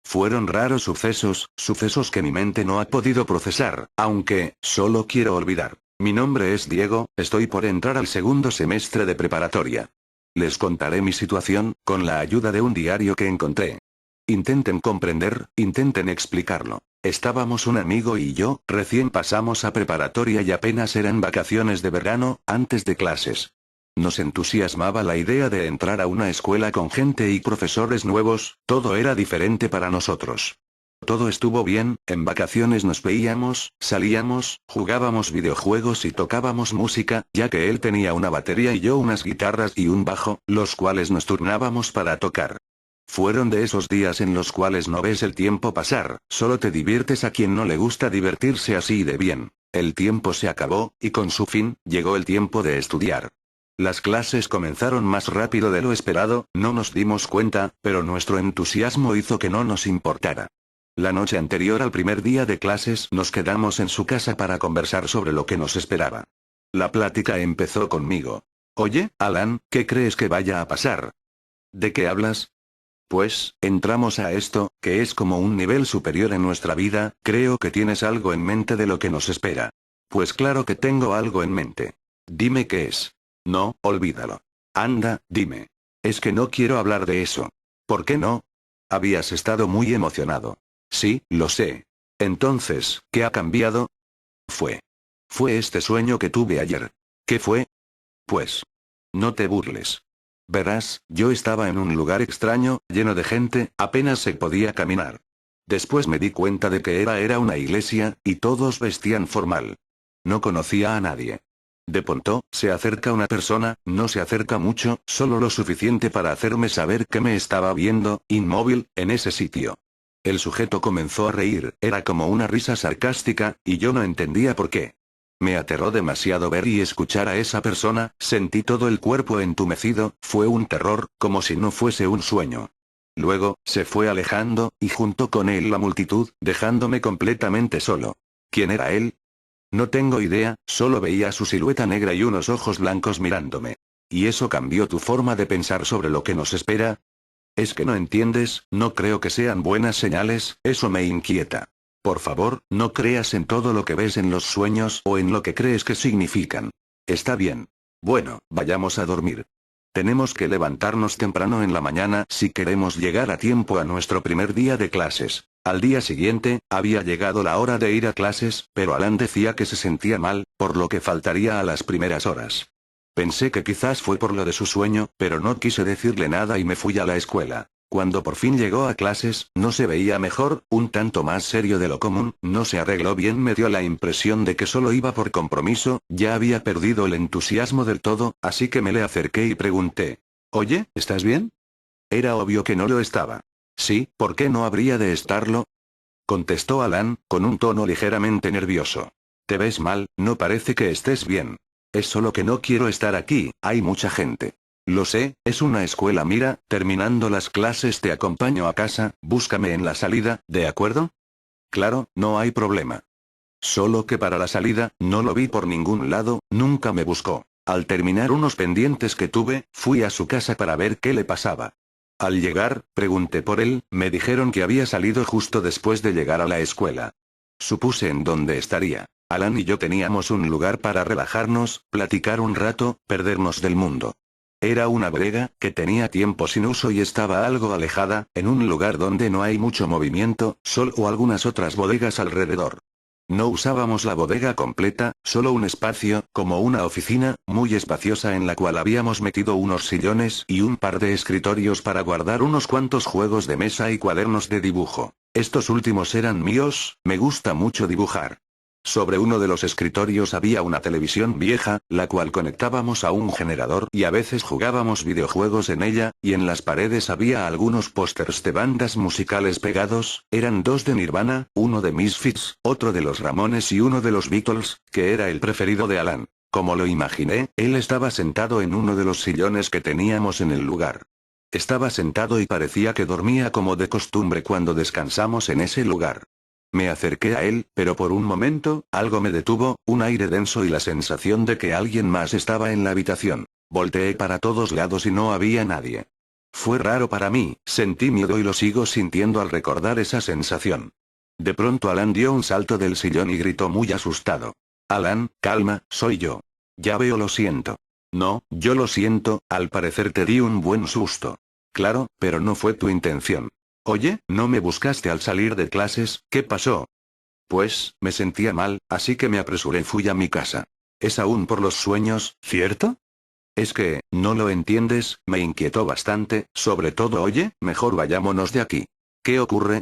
Fueron raros sucesos que mi mente no ha podido procesar, aunque, solo quiero olvidar. Mi nombre es Diego, estoy por entrar al segundo semestre de preparatoria. Les contaré mi situación, con la ayuda de un diario que encontré. Intenten comprender, intenten explicarlo. Estábamos un amigo y yo, recién pasamos a preparatoria y apenas eran vacaciones de verano, antes de clases. Nos entusiasmaba la idea de entrar a una escuela con gente y profesores nuevos, todo era diferente para nosotros. Todo estuvo bien, en vacaciones nos veíamos, salíamos, jugábamos videojuegos y tocábamos música, ya que él tenía una batería y yo unas guitarras y un bajo, los cuales nos turnábamos para tocar. Fueron de esos días en los cuales no ves el tiempo pasar, solo te diviertes. A quien no le gusta divertirse así de bien. El tiempo se acabó, y con su fin, llegó el tiempo de estudiar. Las clases comenzaron más rápido de lo esperado, no nos dimos cuenta, pero nuestro entusiasmo hizo que no nos importara. La noche anterior al primer día de clases nos quedamos en su casa para conversar sobre lo que nos esperaba. La plática empezó conmigo. Oye, Alan, ¿qué crees que vaya a pasar? ¿De qué hablas? Pues, entramos a esto, que es como un nivel superior en nuestra vida, creo que tienes algo en mente de lo que nos espera. Pues claro que tengo algo en mente. Dime qué es. No, olvídalo. Anda, dime. Es que no quiero hablar de eso. ¿Por qué no? Habías estado muy emocionado. Sí, lo sé. Entonces, ¿qué ha cambiado? Fue. Fue este sueño que tuve ayer. ¿Qué fue? Pues. No te burles. Verás, yo estaba en un lugar extraño, lleno de gente, apenas se podía caminar. Después me di cuenta de que era una iglesia, y todos vestían formal. No conocía a nadie. De pronto, se acerca una persona, no se acerca mucho, solo lo suficiente para hacerme saber que me estaba viendo, inmóvil, en ese sitio. El sujeto comenzó a reír, era como una risa sarcástica, y yo no entendía por qué. Me aterró demasiado ver y escuchar a esa persona, sentí todo el cuerpo entumecido, fue un terror, como si no fuese un sueño. Luego, se fue alejando, y junto con él la multitud, dejándome completamente solo. ¿Quién era él? No tengo idea, solo veía su silueta negra y unos ojos blancos mirándome. ¿Y eso cambió tu forma de pensar sobre lo que nos espera? Es que no entiendes, no creo que sean buenas señales, eso me inquieta. Por favor, no creas en todo lo que ves en los sueños o en lo que crees que significan. Está bien. Bueno, vayamos a dormir. Tenemos que levantarnos temprano en la mañana si queremos llegar a tiempo a nuestro primer día de clases. Al día siguiente, había llegado la hora de ir a clases, pero Alan decía que se sentía mal, por lo que faltaría a las primeras horas. Pensé que quizás fue por lo de su sueño, pero no quise decirle nada y me fui a la escuela. Cuando por fin llegó a clases, no se veía mejor, un tanto más serio de lo común, no se arregló bien, me dio la impresión de que solo iba por compromiso, ya había perdido el entusiasmo del todo, así que me le acerqué y pregunté. Oye, ¿estás bien? Era obvio que no lo estaba. Sí, ¿por qué no habría de estarlo? Contestó Alan, con un tono ligeramente nervioso. Te ves mal, no parece que estés bien. Es solo que no quiero estar aquí, hay mucha gente. Lo sé, es una escuela. Mira, terminando las clases te acompaño a casa, búscame en la salida, ¿de acuerdo? Claro, no hay problema. Solo que para la salida, no lo vi por ningún lado, nunca me buscó. Al terminar unos pendientes que tuve, fui a su casa para ver qué le pasaba. Al llegar, pregunté por él, me dijeron que había salido justo después de llegar a la escuela. Supuse en dónde estaría. Alan y yo teníamos un lugar para relajarnos, platicar un rato, perdernos del mundo. Era una bodega, que tenía tiempo sin uso y estaba algo alejada, en un lugar donde no hay mucho movimiento, solo algunas otras bodegas alrededor. No usábamos la bodega completa, solo un espacio, como una oficina, muy espaciosa en la cual habíamos metido unos sillones y un par de escritorios para guardar unos cuantos juegos de mesa y cuadernos de dibujo. Estos últimos eran míos, me gusta mucho dibujar. Sobre uno de los escritorios había una televisión vieja, la cual conectábamos a un generador y a veces jugábamos videojuegos en ella, y en las paredes había algunos pósters de bandas musicales pegados, eran dos de Nirvana, uno de Misfits, otro de los Ramones y uno de los Beatles, que era el preferido de Alan. Como lo imaginé, él estaba sentado en uno de los sillones que teníamos en el lugar. Estaba sentado y parecía que dormía como de costumbre cuando descansamos en ese lugar. Me acerqué a él, pero por un momento, algo me detuvo, un aire denso y la sensación de que alguien más estaba en la habitación. Volteé para todos lados y no había nadie. Fue raro para mí, sentí miedo y lo sigo sintiendo al recordar esa sensación. De pronto Alan dio un salto del sillón y gritó muy asustado. Alan, calma, soy yo. Ya veo, lo siento. No, yo lo siento, al parecer te di un buen susto. Claro, pero no fue tu intención. Oye, ¿no me buscaste al salir de clases? ¿Qué pasó? Pues, me sentía mal, así que me apresuré y fui a mi casa. Es aún por los sueños, ¿cierto? Es que, no lo entiendes, me inquietó bastante, sobre todo oye, mejor vayámonos de aquí. ¿Qué ocurre?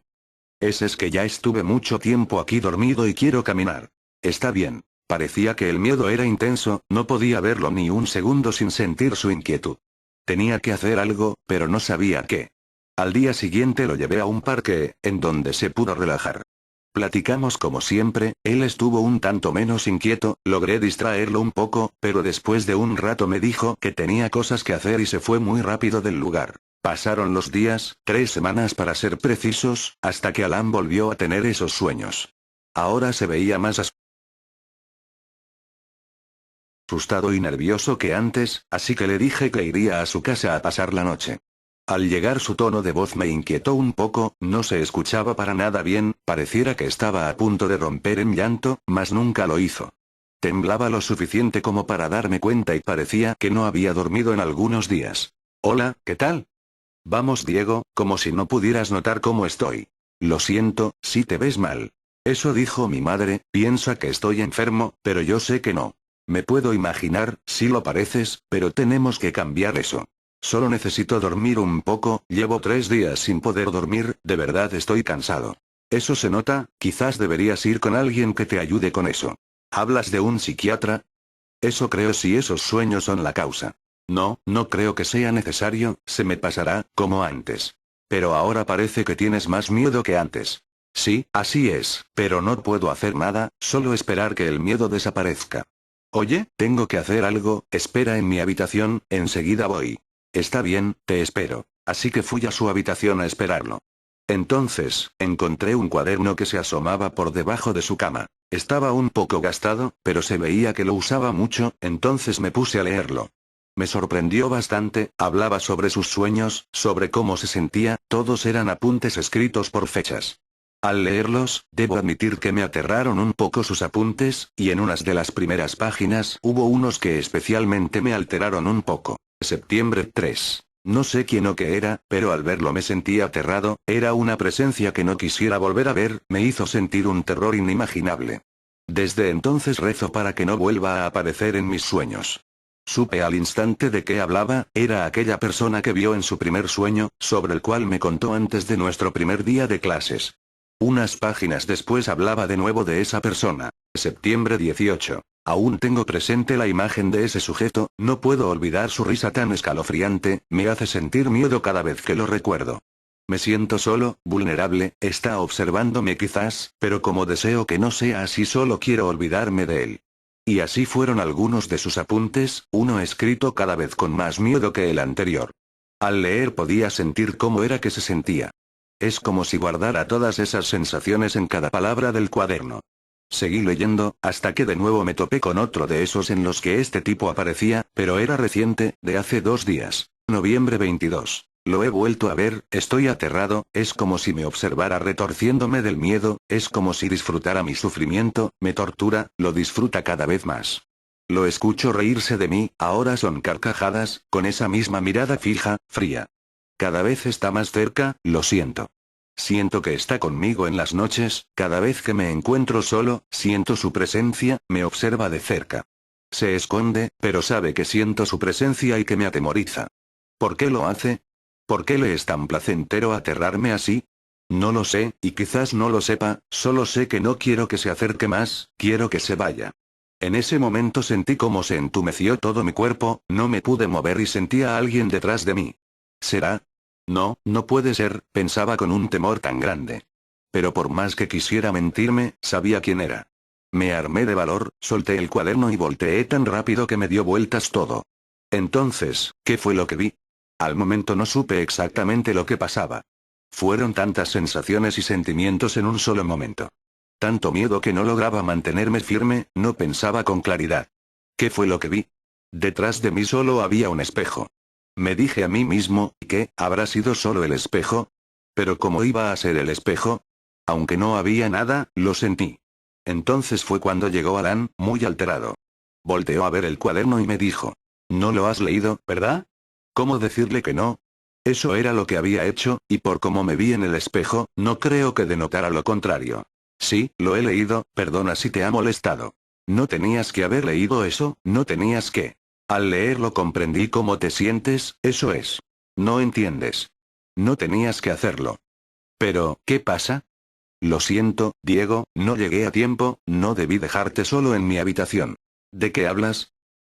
Es que ya estuve mucho tiempo aquí dormido y quiero caminar. Está bien. Parecía que el miedo era intenso, no podía verlo ni un segundo sin sentir su inquietud. Tenía que hacer algo, pero no sabía qué. Al día siguiente lo llevé a un parque, en donde se pudo relajar. Platicamos como siempre, él estuvo un tanto menos inquieto, logré distraerlo un poco, pero después de un rato me dijo que tenía cosas que hacer y se fue muy rápido del lugar. Pasaron los días, 3 semanas para ser precisos, hasta que Alan volvió a tener esos sueños. Ahora se veía más asustado y nervioso que antes, así que le dije que iría a su casa a pasar la noche. Al llegar su tono de voz me inquietó un poco, no se escuchaba para nada bien, pareciera que estaba a punto de romper en llanto, mas nunca lo hizo. Temblaba lo suficiente como para darme cuenta y parecía que no había dormido en algunos días. Hola, ¿qué tal? Vamos, Diego, como si no pudieras notar cómo estoy. Lo siento, si te ves mal. Eso dijo mi madre, piensa que estoy enfermo, pero yo sé que no. Me puedo imaginar, si lo pareces, pero tenemos que cambiar eso. Solo necesito dormir un poco, llevo 3 días sin poder dormir, de verdad estoy cansado. Eso se nota, quizás deberías ir con alguien que te ayude con eso. ¿Hablas de un psiquiatra? Eso creo si esos sueños son la causa. No, no creo que sea necesario, se me pasará, como antes. Pero ahora parece que tienes más miedo que antes. Sí, así es, pero no puedo hacer nada, solo esperar que el miedo desaparezca. Oye, tengo que hacer algo, espera en mi habitación, enseguida voy. Está bien, te espero. Así que fui a su habitación a esperarlo. Entonces, encontré un cuaderno que se asomaba por debajo de su cama. Estaba un poco gastado, pero se veía que lo usaba mucho, entonces me puse a leerlo. Me sorprendió bastante, hablaba sobre sus sueños, sobre cómo se sentía, todos eran apuntes escritos por fechas. Al leerlos, debo admitir que me aterraron un poco sus apuntes, y en unas de las primeras páginas hubo unos que especialmente me alteraron un poco. Septiembre 3. No sé quién o qué era, pero al verlo me sentí aterrado, era una presencia que no quisiera volver a ver, me hizo sentir un terror inimaginable. Desde entonces rezo para que no vuelva a aparecer en mis sueños. Supe al instante de qué hablaba, era aquella persona que vio en su primer sueño, sobre el cual me contó antes de nuestro primer día de clases. Unas páginas después hablaba de nuevo de esa persona. Septiembre 18. Aún tengo presente la imagen de ese sujeto, no puedo olvidar su risa tan escalofriante, me hace sentir miedo cada vez que lo recuerdo. Me siento solo, vulnerable, está observándome quizás, pero como deseo que no sea así solo quiero olvidarme de él. Y así fueron algunos de sus apuntes, uno escrito cada vez con más miedo que el anterior. Al leer podía sentir cómo era que se sentía. Es como si guardara todas esas sensaciones en cada palabra del cuaderno. Seguí leyendo, hasta que de nuevo me topé con otro de esos en los que este tipo aparecía, pero era reciente, de hace 2 días. Noviembre 22. Lo he vuelto a ver, estoy aterrado, es como si me observara retorciéndome del miedo, es como si disfrutara mi sufrimiento, me tortura, lo disfruta cada vez más. Lo escucho reírse de mí, ahora son carcajadas, con esa misma mirada fija, fría. Cada vez está más cerca, lo siento. Siento que está conmigo en las noches, cada vez que me encuentro solo, siento su presencia, me observa de cerca. Se esconde, pero sabe que siento su presencia y que me atemoriza. ¿Por qué lo hace? ¿Por qué le es tan placentero aterrarme así? No lo sé, y quizás no lo sepa, solo sé que no quiero que se acerque más, quiero que se vaya. En ese momento sentí como se entumeció todo mi cuerpo, no me pude mover y sentía a alguien detrás de mí. ¿Será? No, no puede ser, pensaba con un temor tan grande. Pero por más que quisiera mentirme, sabía quién era. Me armé de valor, solté el cuaderno y volteé tan rápido que me dio vueltas todo. Entonces, ¿qué fue lo que vi? Al momento no supe exactamente lo que pasaba. Fueron tantas sensaciones y sentimientos en un solo momento. Tanto miedo que no lograba mantenerme firme, no pensaba con claridad. ¿Qué fue lo que vi? Detrás de mí solo había un espejo. Me dije a mí mismo, ¿qué? ¿Habrá sido solo el espejo? Pero ¿cómo iba a ser el espejo? Aunque no había nada, lo sentí. Entonces fue cuando llegó Alan, muy alterado. Volteó a ver el cuaderno y me dijo. ¿No lo has leído, verdad? ¿Cómo decirle que no? Eso era lo que había hecho, y por cómo me vi en el espejo, no creo que denotara lo contrario. Sí, lo he leído, perdona si te ha molestado. No tenías que haber leído eso, no tenías que. Al leerlo comprendí cómo te sientes, eso es. No entiendes. No tenías que hacerlo. Pero, ¿qué pasa? Lo siento, Diego, no llegué a tiempo, no debí dejarte solo en mi habitación. ¿De qué hablas?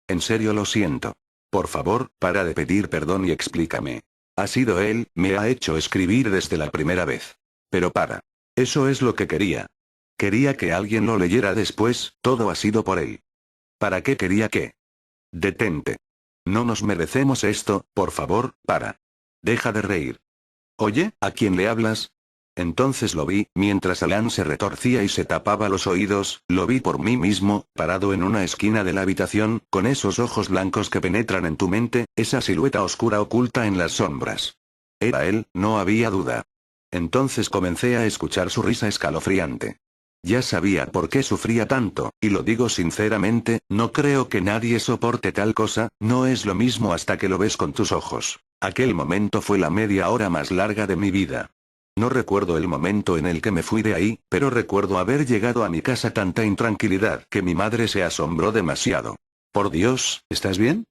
En serio lo siento. Por favor, para de pedir perdón y explícame. Ha sido él, me ha hecho escribir desde la primera vez. Pero para. Eso es lo que quería. Quería que alguien lo leyera después, todo ha sido por él. ¿Para qué quería que? Detente. No nos merecemos esto, por favor, para. Deja de reír. Oye, ¿a quién le hablas? Entonces lo vi, mientras Alan se retorcía y se tapaba los oídos, lo vi por mí mismo, parado en una esquina de la habitación, con esos ojos blancos que penetran en tu mente, esa silueta oscura oculta en las sombras. Era él, no había duda. Entonces comencé a escuchar su risa escalofriante. Ya sabía por qué sufría tanto, y lo digo sinceramente, no creo que nadie soporte tal cosa, no es lo mismo hasta que lo ves con tus ojos. Aquel momento fue la media hora más larga de mi vida. No recuerdo el momento en el que me fui de ahí, pero recuerdo haber llegado a mi casa tanta intranquilidad que mi madre se asombró demasiado. Por Dios, ¿estás bien?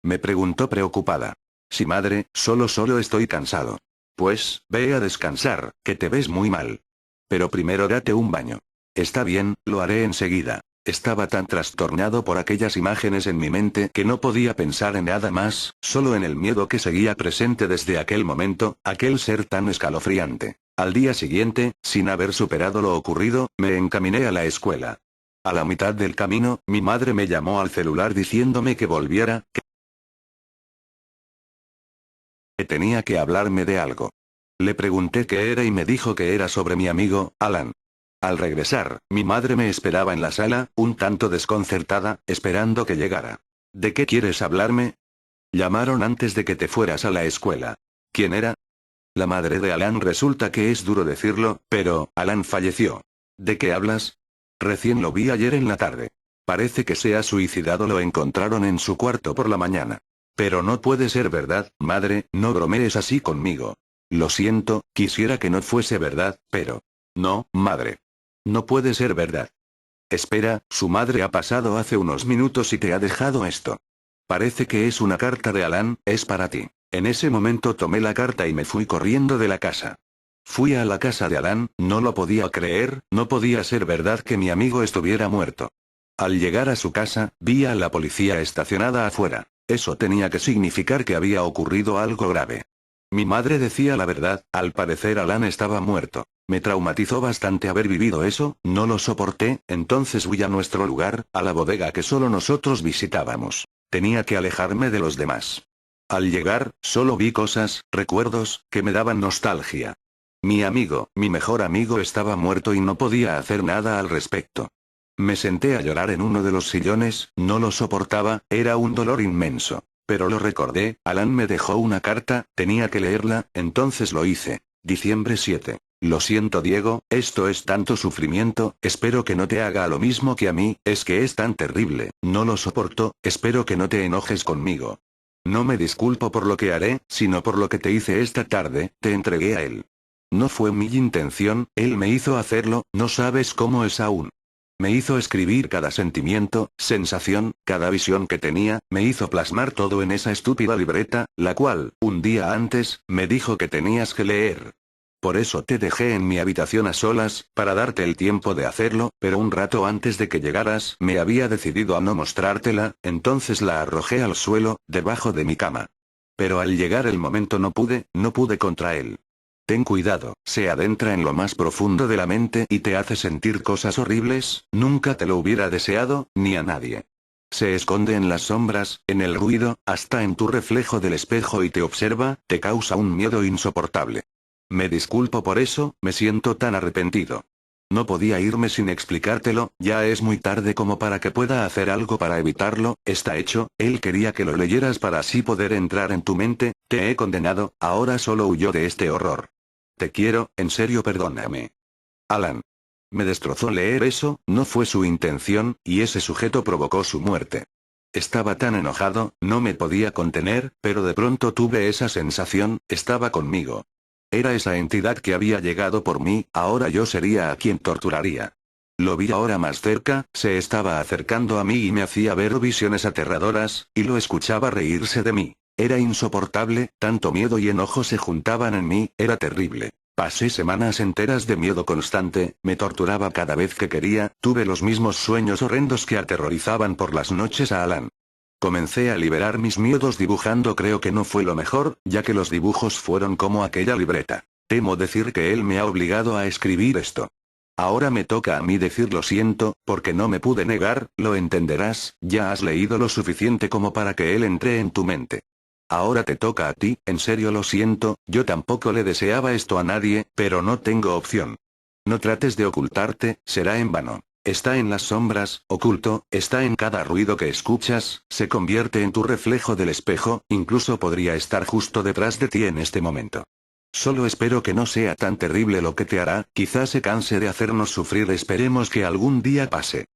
Me preguntó preocupada. Sí, madre, solo estoy cansado. Pues, ve a descansar, que te ves muy mal. Pero primero date un baño. Está bien, lo haré enseguida. Estaba tan trastornado por aquellas imágenes en mi mente que no podía pensar en nada más, solo en el miedo que seguía presente desde aquel momento, aquel ser tan escalofriante. Al día siguiente, sin haber superado lo ocurrido, me encaminé a la escuela. A la mitad del camino, mi madre me llamó al celular diciéndome que volviera, que tenía que hablarme de algo. Le pregunté qué era y me dijo que era sobre mi amigo, Alan. Al regresar, mi madre me esperaba en la sala, un tanto desconcertada, esperando que llegara. ¿De qué quieres hablarme? Llamaron antes de que te fueras a la escuela. ¿Quién era? La madre de Alan. Resulta que es duro decirlo, pero, Alan falleció. ¿De qué hablas? Recién lo vi ayer en la tarde. Parece que se ha suicidado, lo encontraron en su cuarto por la mañana. Pero no puede ser verdad, madre, no bromees así conmigo. Lo siento, quisiera que no fuese verdad, pero... No, madre. No puede ser verdad. Espera, su madre ha pasado hace unos minutos y te ha dejado esto. Parece que es una carta de Alan, es para ti. En ese momento tomé la carta y me fui corriendo de la casa. Fui a la casa de Alan, no lo podía creer, no podía ser verdad que mi amigo estuviera muerto. Al llegar a su casa, vi a la policía estacionada afuera. Eso tenía que significar que había ocurrido algo grave. Mi madre decía la verdad, al parecer Alan estaba muerto. Me traumatizó bastante haber vivido eso, no lo soporté, entonces fui a nuestro lugar, a la bodega que solo nosotros visitábamos. Tenía que alejarme de los demás. Al llegar, solo vi cosas, recuerdos, que me daban nostalgia. Mi amigo, mi mejor amigo estaba muerto y no podía hacer nada al respecto. Me senté a llorar en uno de los sillones, no lo soportaba, era un dolor inmenso. Pero lo recordé, Alan me dejó una carta, tenía que leerla, entonces lo hice. Diciembre 7. Lo siento, Diego, esto es tanto sufrimiento, espero que no te haga lo mismo que a mí, es que es tan terrible, no lo soporto, espero que no te enojes conmigo. No me disculpo por lo que haré, sino por lo que te hice esta tarde, te entregué a él. No fue mi intención, él me hizo hacerlo, no sabes cómo es aún. Me hizo escribir cada sentimiento, sensación, cada visión que tenía, me hizo plasmar todo en esa estúpida libreta, la cual, un día antes, me dijo que tenías que leer. Por eso te dejé en mi habitación a solas, para darte el tiempo de hacerlo, pero un rato antes de que llegaras, me había decidido a no mostrártela, entonces la arrojé al suelo, debajo de mi cama. Pero al llegar el momento no pude contra él. Ten cuidado, se adentra en lo más profundo de la mente y te hace sentir cosas horribles, nunca te lo hubiera deseado, ni a nadie. Se esconde en las sombras, en el ruido, hasta en tu reflejo del espejo y te observa, te causa un miedo insoportable. Me disculpo por eso, me siento tan arrepentido. No podía irme sin explicártelo, ya es muy tarde como para que pueda hacer algo para evitarlo, está hecho, él quería que lo leyeras para así poder entrar en tu mente, te he condenado, ahora solo huyó de este horror. Te quiero, en serio perdóname. Alan. Me destrozó leer eso, no fue su intención, y ese sujeto provocó su muerte. Estaba tan enojado, no me podía contener, pero de pronto tuve esa sensación, estaba conmigo. Era esa entidad que había llegado por mí, ahora yo sería a quien torturaría. Lo vi ahora más cerca, se estaba acercando a mí y me hacía ver visiones aterradoras, y lo escuchaba reírse de mí. Era insoportable, tanto miedo y enojo se juntaban en mí, era terrible. Pasé semanas enteras de miedo constante, me torturaba cada vez que quería, tuve los mismos sueños horrendos que aterrorizaban por las noches a Alan. Comencé a liberar mis miedos dibujando, creo que no fue lo mejor, ya que los dibujos fueron como aquella libreta. Temo decir que él me ha obligado a escribir esto. Ahora me toca a mí decir lo siento, porque no me pude negar, lo entenderás, ya has leído lo suficiente como para que él entre en tu mente. Ahora te toca a ti, en serio lo siento, yo tampoco le deseaba esto a nadie, pero no tengo opción. No trates de ocultarte, será en vano. Está en las sombras, oculto, está en cada ruido que escuchas, se convierte en tu reflejo del espejo, incluso podría estar justo detrás de ti en este momento. Solo espero que no sea tan terrible lo que te hará, quizás se canse de hacernos sufrir, esperemos que algún día pase.